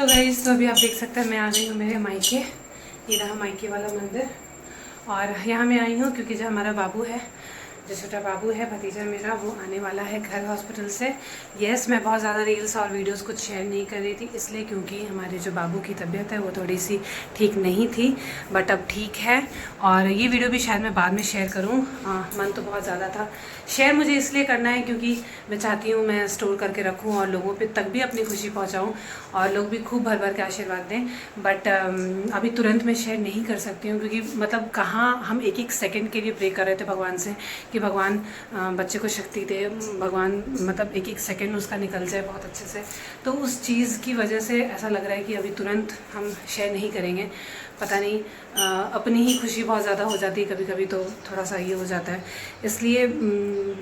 So guys, तो अभी आप देख सकते हैं मैं आ गई हूँ मेरे मायके। ये रहा मायके वाला मंदिर। और यहाँ मैं आई हूँ क्योंकि जो हमारा बाबू है, जो छोटा बाबू है भतीजा मेरा, वो आने वाला है घर हॉस्पिटल से। यस, मैं बहुत ज़्यादा रील्स और वीडियोस कुछ शेयर नहीं कर रही थी इसलिए क्योंकि हमारे जो बाबू की तबीयत है वो थोड़ी सी ठीक नहीं थी, बट अब ठीक है। और ये वीडियो भी शायद मैं बाद में शेयर करूँ। मन तो बहुत ज़्यादा था। शेयर मुझे इसलिए करना है क्योंकि मैं चाहती हूँ मैं स्टोर करके रखूँ और लोगों पे तक भी अपनी खुशी पहुँचाऊँ और लोग भी खूब भर भर के आशीर्वाद दें। बट अभी तुरंत मैं शेयर नहीं कर सकती हूँ क्योंकि मतलब कहाँ हम एक एक सेकंड के लिए प्रे कर रहे थे भगवान से कि भगवान बच्चे को शक्ति दे, भगवान मतलब एक एक सेकंड उसका निकल जाए बहुत अच्छे से। तो उस चीज़ की वजह से ऐसा लग रहा है कि अभी तुरंत हम शेयर नहीं करेंगे। पता नहीं, अपनी ही खुशी बहुत ज़्यादा हो जाती है कभी कभी, तो थोड़ा सा ये हो जाता है। इसलिए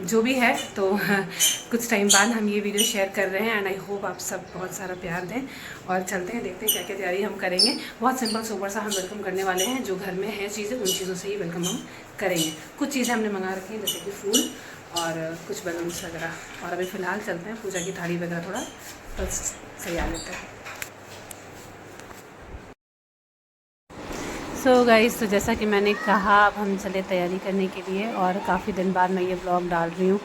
जो भी है तो कुछ टाइम बाद हम ये वीडियो शेयर कर रहे हैं एंड आई होप आप सब बहुत सारा प्यार दें। और चलते हैं, देखते हैं क्या क्या तैयारी हम करेंगे। बहुत सिंपल सोबर सा हम वेलकम करने वाले हैं। जो घर में है चीज़ें, उन चीज़ों से ही वेलकम हम करेंगे। कुछ चीज़ें हमने मंगा रखी हैं जैसे कि फूल और कुछ बलून्स वगैरह। और अभी फ़िलहाल चलते हैं पूजा की थाली वगैरह थोड़ा बस सजा लेते हैं। सो गाइस, तो जैसा कि मैंने कहा अब हम चले तैयारी करने के लिए। और काफ़ी दिन बाद मैं ये ब्लॉग डाल रही हूँ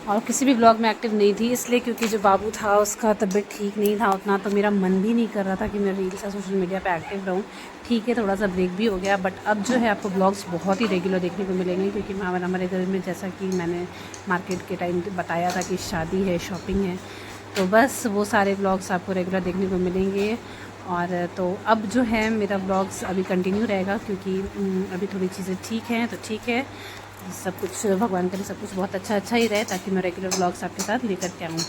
और किसी भी ब्लॉग में एक्टिव नहीं थी इसलिए क्योंकि जो बाबू था उसका तबीयत ठीक नहीं था उतना, तो मेरा मन भी नहीं कर रहा था कि मैं रील्स या सोशल मीडिया पे एक्टिव रहूँ। ठीक है, थोड़ा सा ब्रेक भी हो गया, बट अब जो है आपको ब्लॉग्स बहुत ही रेगुलर देखने को मिलेंगे क्योंकि हमारे घर में जैसा कि मैंने मार्केट के टाइम बताया था कि शादी है, शॉपिंग है, तो बस वो सारे ब्लॉग्स आपको रेगुलर देखने को मिलेंगे। और तो अब जो है मेरा ब्लॉग्स अभी कंटिन्यू रहेगा क्योंकि अभी थोड़ी चीज़ें ठीक हैं, तो ठीक है, सब कुछ भगवान करे सब कुछ बहुत अच्छा ही रहे ताकि मैं रेगुलर ब्लॉग्स आपके साथ लेकर के आऊँ।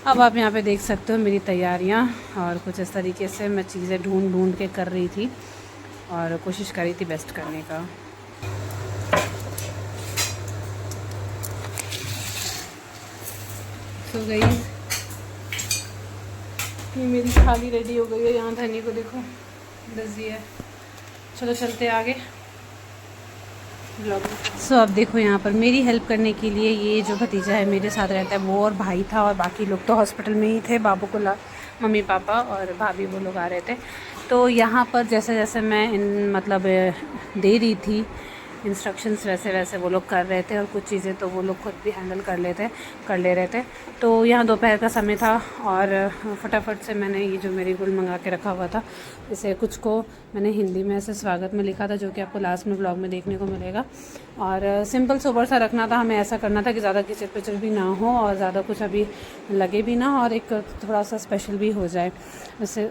अब आप यहाँ पे देख सकते हो मेरी तैयारियाँ और कुछ इस तरीके से मैं चीज़ें ढूंढ के कर रही थी और कोशिश कर रही थी बेस्ट करने का। सो गई, ये मेरी थाली रेडी हो गई है। यहाँ धनी को देखो दस दिया है। चलो चलते आगे ब्लॉग में। सो अब देखो यहाँ पर मेरी हेल्प करने के लिए ये जो भतीजा है मेरे साथ रहता है, वो और भाई था और बाकी लोग तो हॉस्पिटल में ही थे। बाबू को मम्मी पापा और भाभी वो लोग आ रहे थे। तो यहाँ पर जैसे जैसे मैं मतलब दे रही थी इंस्ट्रक्शंस वैसे वैसे वो लोग कर रहे थे और कुछ चीज़ें तो वो लोग खुद भी हैंडल कर ले रहे थे। तो यहाँ दोपहर का समय था और फटाफट से मैंने ये जो मेरी गुल मंगा के रखा हुआ था, इसे कुछ को मैंने हिंदी में ऐसे स्वागत में लिखा था जो कि आपको लास्ट में ब्लॉग में देखने को मिलेगा। और सिंपल सोबर सा रखना था, हमें ऐसा करना था कि ज़्यादा किचर पिचर भी ना हो और ज़्यादा कुछ अभी लगे भी ना और एक थोड़ा सा स्पेशल भी हो जाए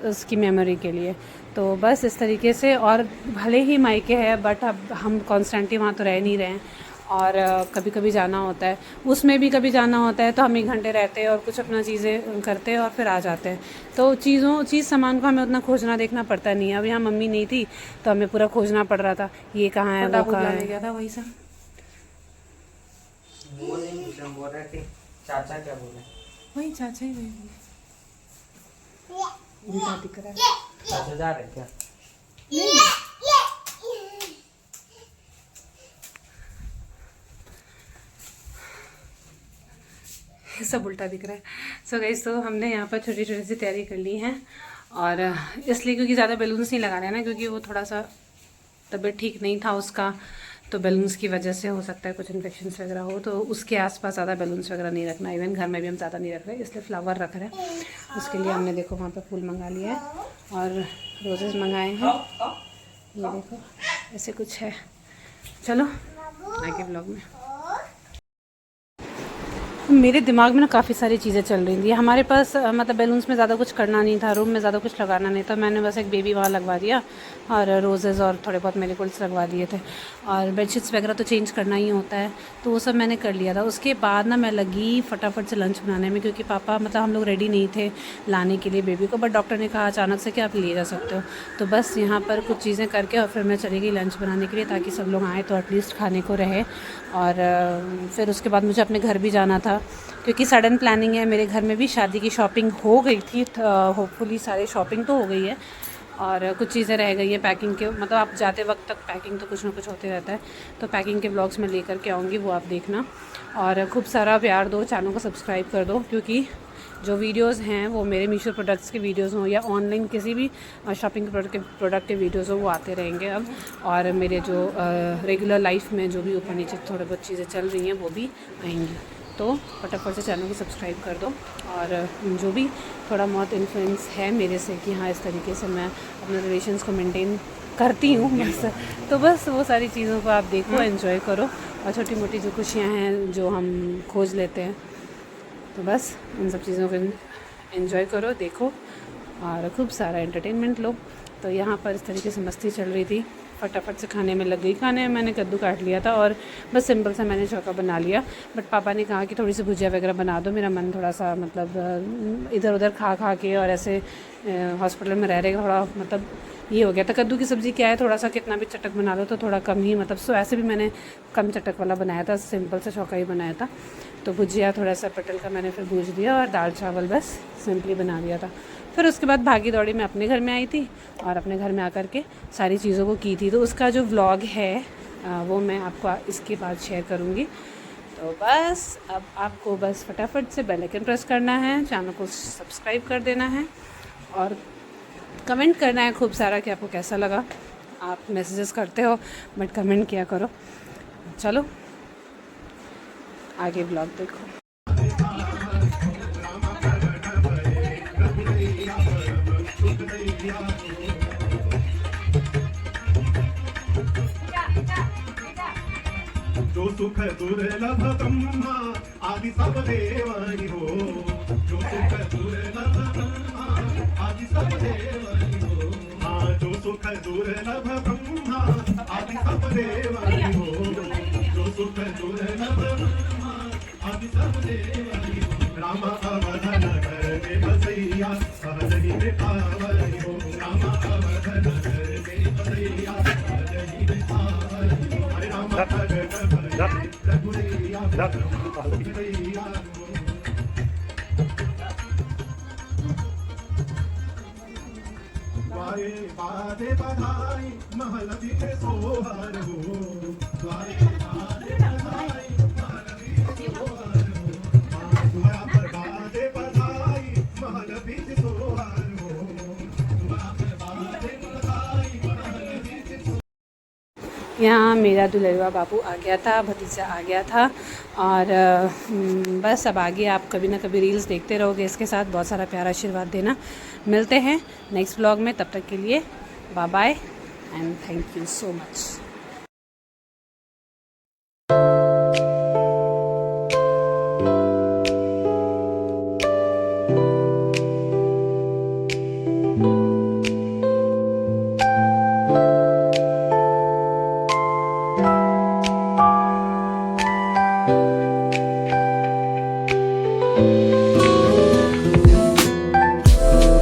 उसकी मेमोरी के लिए। तो बस इस तरीके से। और भले ही मायके है बट अब हम कॉन्स्टेंटली वहाँ तो रह नहीं रहे हैं और कभी कभी जाना होता है, उसमें भी कभी जाना होता है तो हम 1 घंटे रहते हैं और कुछ अपना चीज़ें करते हैं और फिर आ जाते हैं। तो सामान को हमें उतना खोजना देखना पड़ता नहीं है। अब यहाँ मम्मी नहीं थी तो हमें पूरा खोजना पड़ रहा था, ये कहाँ है वो कहाँ है। गया था वही सब चाचा क्या बोले, वही चाचा ही वही उल्टा दिख रहा है। चाचा जा रहे क्या? नहीं, सब उल्टा दिख रहा है। सो गाइस, तो हमने यहाँ पर छोटी छोटी सी तैयारी कर ली है और इसलिए क्योंकि ज़्यादा बैलून्स नहीं लगा रहे हैं ना, क्योंकि वो थोड़ा सा तबीयत ठीक नहीं था उसका, तो बैलून्स की वजह से हो सकता है कुछ इन्फेक्शंस वगैरह हो, तो उसके आसपास ज़्यादा बैलून्स वगैरह नहीं रखना। इवन घर में भी हम ज़्यादा नहीं रख रहे, इसलिए फ्लावर रख रहे हैं। उसके लिए हमने देखो वहाँ पर फूल मंगा लिया है और रोजेज़ मंगाए हैं। ये देखो ऐसे कुछ है। चलो आगे ब्लॉग में। मेरे दिमाग में ना काफ़ी सारी चीज़ें चल रही थी। हमारे पास मतलब बैलून्स में ज़्यादा कुछ करना नहीं था, रूम में ज़्यादा कुछ लगाना नहीं था। मैंने बस एक बेबी वहाँ लगवा दिया और रोज़ेज़ और थोड़े बहुत मेरीगोल्ड्स लगवा दिए थे और बेडशीट्स वगैरह तो चेंज करना ही होता है, तो वो सब मैंने कर लिया था। उसके बाद ना मैं लगी फटाफट से लंच बनाने में क्योंकि पापा मतलब हम लोग रेडी नहीं थे लाने के लिए बेबी को, बट डॉक्टर ने कहा अचानक से कि आप ले जा सकते हो। तो बस यहाँ पर कुछ चीज़ें करके और फिर मैं चली गई लंच बनाने के लिए ताकि सब लोग आए तो एटलीस्ट खाने को रहे। और फिर उसके बाद मुझे अपने घर भी जाना था क्योंकि सडन प्लानिंग है। मेरे घर में भी शादी की शॉपिंग हो गई थी, होपफुली सारे शॉपिंग तो हो गई है और कुछ चीज़ें रह गई हैं पैकिंग के, मतलब आप जाते वक्त तक पैकिंग तो कुछ ना कुछ होते रहता है। तो पैकिंग के ब्लॉग्स में लेकर के आऊँगी, वो आप देखना। और खूब सारा प्यार दो, चैनल को सब्सक्राइब कर दो क्योंकि जो वीडियोस हैं वो मेरे मीशो प्रोडक्ट्स के वीडियोस हों या ऑनलाइन किसी भी शॉपिंग प्रोडक्ट के वीडियोस हों, वो आते रहेंगे अब। और मेरे जो रेगुलर लाइफ में जो भी ऊपर नीचे थोड़ी बहुत चीज़ें चल रही हैं वो भी आएंगी। तो फटाफट से चैनल को सब्सक्राइब कर दो। और जो भी थोड़ा बहुत इन्फ्लुएंस है मेरे से कि हाँ इस तरीके से मैं अपने रिलेशंस को मेंटेन करती हूँ बस, तो बस वो सारी चीज़ों को आप देखो, एंजॉय करो। और छोटी मोटी जो खुशियाँ हैं जो हम खोज लेते हैं, तो बस उन सब चीज़ों को एंजॉय करो, देखो और खूब सारा एंटरटेनमेंट लो। तो यहाँ पर इस तरीके से मस्ती चल रही थी, फटाफट से खाने में लग गई। खाने में मैंने कद्दू काट लिया था और बस सिंपल सा मैंने चौका बना लिया। बट पापा ने कहा कि थोड़ी सी भुजिया वगैरह बना दो, मेरा मन थोड़ा सा मतलब इधर उधर खा खा के और ऐसे हॉस्पिटल में रह थोड़ा मतलब ये हो गया था। कद्दू की सब्ज़ी क्या है, थोड़ा सा कितना भी चटक बना लो तो थोड़ा कम ही मतलब सो ऐसे भी मैंने कम चटक वाला बनाया था, सिंपल सा चौका ही बनाया था। तो भुजिया थोड़ा सा पटल का मैंने फिर भूज दिया और दाल चावल बस सिंपली बना दिया था। फिर उसके बाद भागी दौड़ी मैं अपने घर में आई थी और अपने घर में आकर के सारी चीज़ों को की थी। तो उसका जो व्लॉग है वो मैं आपको इसके बाद शेयर करूँगी। तो बस अब आपको बस फटाफट से बेल आइकन प्रेस करना है, चैनल को सब्सक्राइब कर देना है और कमेंट करना है खूब सारा कि आपको कैसा लगा। आप मैसेजेस करते हो बट कमेंट किया करो। चलो आगे ब्लॉग देखो। जो सुख दुर्लभ ब्रह्मा आदि सब देवानी हो, जो सुख दुर्लभ ब्रह्मा आदि सब देवानी हो। हाँ, जो सुख दुर्लभ ब्रह्मा आदि सब देवानी हो, जो सुख दुर्लभ ब्रह्मा आदि सब देवानी हो। राम अवधन करके बसैया सहज ही में पावनी हो, राम अवधन करके बसैया सहज ही में पावनी हो। हरे राम द्वारे बाधे बधाई महल दिखे सोहर हो, द्वारे बाधे बधाई महल दिखे सोहर हो। द्वारा पर बाधे बधाई महल दिखे सोहर हो, द्वारा पर बाधे बधाई महल दिखे सोहर हो। यहाँ मेरा दुल्हवा बाबू आ गया था, भतीजा आ गया था और बस अब आगे आप कभी ना कभी रील्स देखते रहोगे इसके साथ। बहुत सारा प्यारा आशीर्वाद देना। मिलते हैं नेक्स्ट ब्लॉग में, तब तक के लिए bye bye and thank you so much.